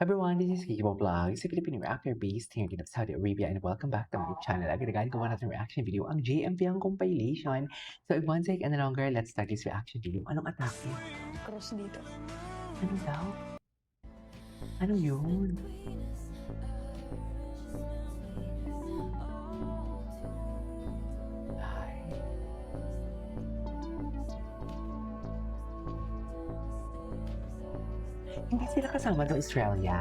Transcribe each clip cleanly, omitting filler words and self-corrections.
Everyone, this is Kiko Vlog, si Filipino reactor based here in Saudi Arabia, and welcome back to my channel. Agad-agad gawa natin reaction video ang JMV ang compilation. So if one take any longer, let's start this reaction video. Anong atake? Cross dito. Ano daw? Ano yun? Ay. Hindi sila kasama ng Australia?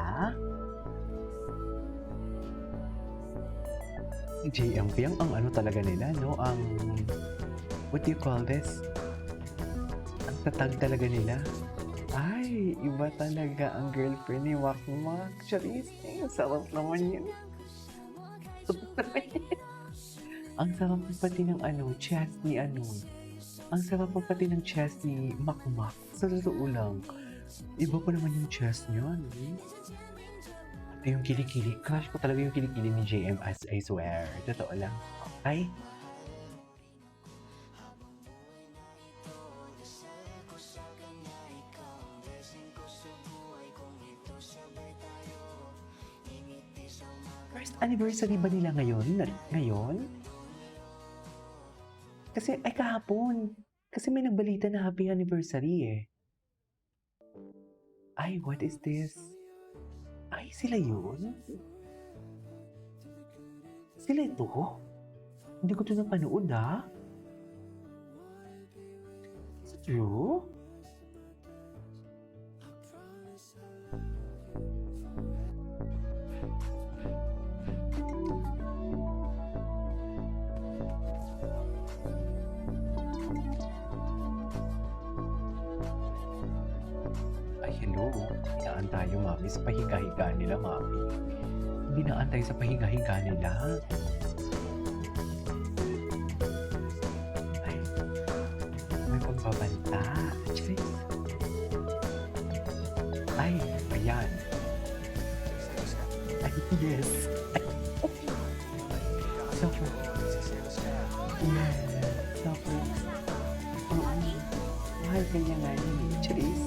JMV ang ano talaga nila, no? Ang, what do you call this? Ang tatag talaga nila. Ay, iba talaga ang girlfriend ni Wakmak. Charis, sarap naman yun. Ang sarap pati ng ano, chest ni ano. Ang sarap pati ng chest ni Makmak. Sa totoo lang. Iba pa naman yung chest niya, no? At yung kilikili. Crush ko talaga yung kilikili ni JM, as I swear. Totoo lang. Ay, first anniversary ba nila ngayon? Ngayon? Kasi, ay kahapon. Kasi may nagbalita na happy anniversary eh. Ay, what is this? Ay, sila yun? Sila ito? Hindi ko ito napanood ah. Is it true? Hello, binaan tayo, mami, sa pahiga-higa nila, mami. Binaan tayo sa pahiga-higa nila. Ay, may pagbabanta. Charis. Ay, ayan. Ay, yes. Suffer. Yes, suffer. Oo. Mahal ka niya nga yun, Charis.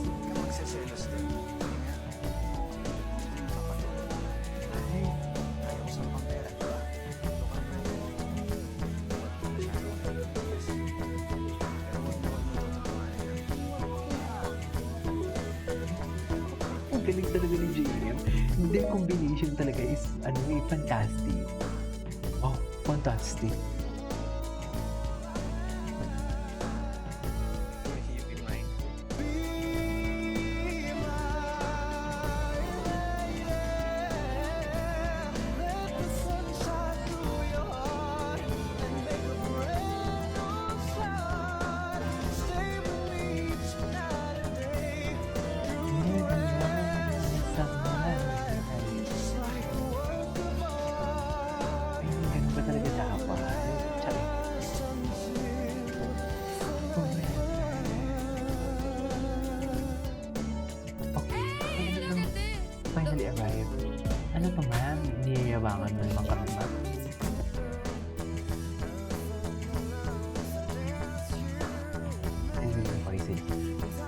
Ang galing talaga ni JM. The combination talaga is, ano eh, fantastic. Oh, fantastic. Finally arrived. Ano pa man, niyayabangan mo naman kami, ma'am. And then yung paisip,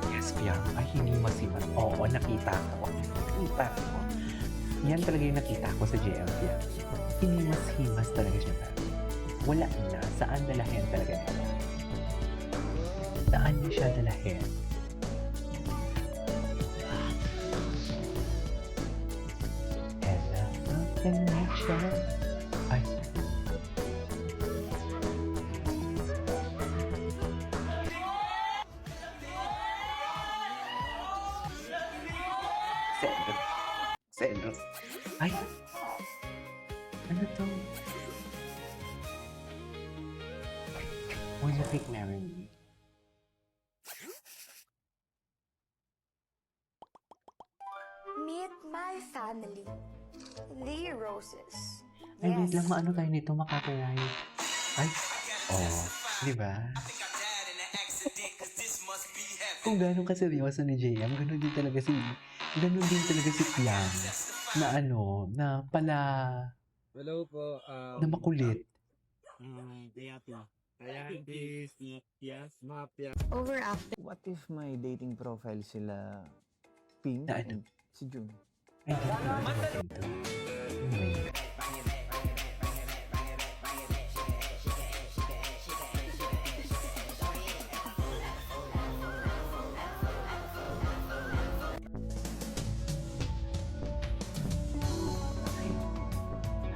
yes, Piang, ay hindi masiman. Oo, nakita ko. Nakita ko. Yan talaga yung nakita ko sa JM Piang. Hinimas-himas talaga siya na. Wala na, saan dalahin talaga nila. Saan niya siya dalahin? Connection. Ay. Selos. Selos. Ay. Ano to? Will you pick marry me? Meet my family. The Roses. Ay, wait lang, maano tayo nito, makaka-ride. Ay, oh, di ba? Kung gano'n kaseryoso ni JM, gano'n din talaga si Piang, na ano, na pala, Hello po. na makulit. Yes, mapya. Over after. What if my dating profile sila Pink Na ano? and si June? Ay, hindi ko natin ito. Anyway.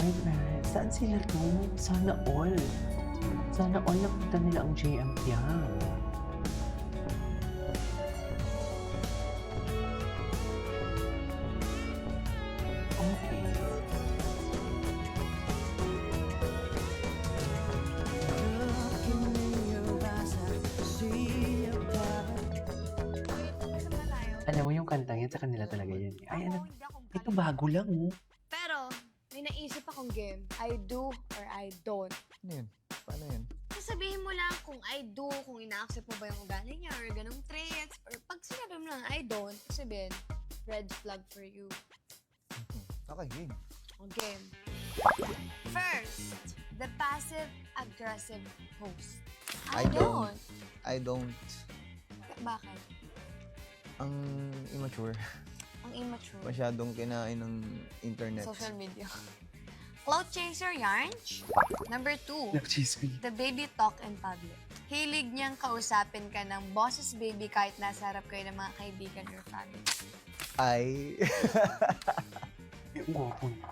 Ay, man. Saan sila to? Sana all. Sana all nakita nila ang JM Piang. Okay. Alam mo yung kantang yan, sa kanila talaga yan. Ay, ano, ito bago lang, oh. Pero, may naisip akong game. I do or I don't. Ano yun? Paano yun? Sasabihin mo lang kung I do, kung ina-accept mo ba yung ugali niya or ganong traits. Or pag sinabi mo lang I don't, sabihin, red flag for you. Okay, game. O game. First, the passive-aggressive host. I don't. I don't. Bakit? Ang immature. Ang immature. Masyadong kinain ng internet. Social media. Cloud chaser yarns. Number 2, Nag-cheese me. the baby talk in public. Hilig niyang kausapin ka ng boss's baby kahit nasa harap kayo ng mga kaibigan or family. Ay. Ang gwapo niya.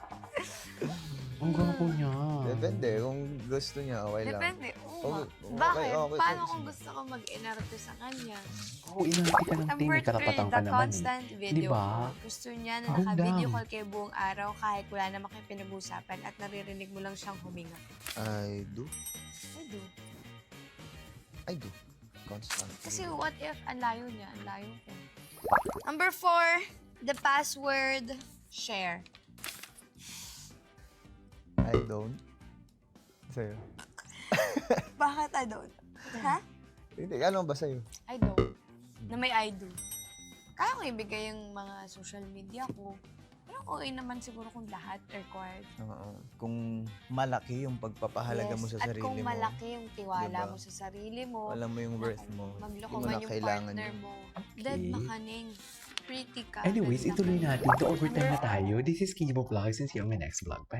Ang gwapo niya. Depende. Kung gusto niya, okay lang. Depende. Oo nga. Okay, Bakit? okay, Paano okay. kung gusto ko mag-inarte sa kanya? Oo, inanti ka ng team. Number May karapatan 3, ka the naman eh. constant video Diba? call. Gusto niya na Ang naka-video ganda. call kayo buong araw kahit wala naman kayo pinag-usapan at naririnig mo lang siyang huminga. I do. I do. I do. Constant. Kasi what if ang layo niya, ang layo ko. Number 4, the password share. I don't. Sa'yo. Bakit I don't? Ha? Hindi, ano ba sa'yo? I don't. Na may I do. Kaya ko ibigay yung mga social media ko. Pero okay naman siguro kung lahat required. Oo. Kung malaki yung pagpapahalaga mo sa At sarili kung mo. malaki yung tiwala Diba? mo sa sarili mo, Alam mo yung na worth kung mo. magloko Hindi mo man na yung kailangan partner yun. mo, Okay. dead makaning. Pretty ka. Anyways, ganda ituloy ka. natin. To overtime na tayo. This is Kibo Vlog. Since you my next vlog. Bye.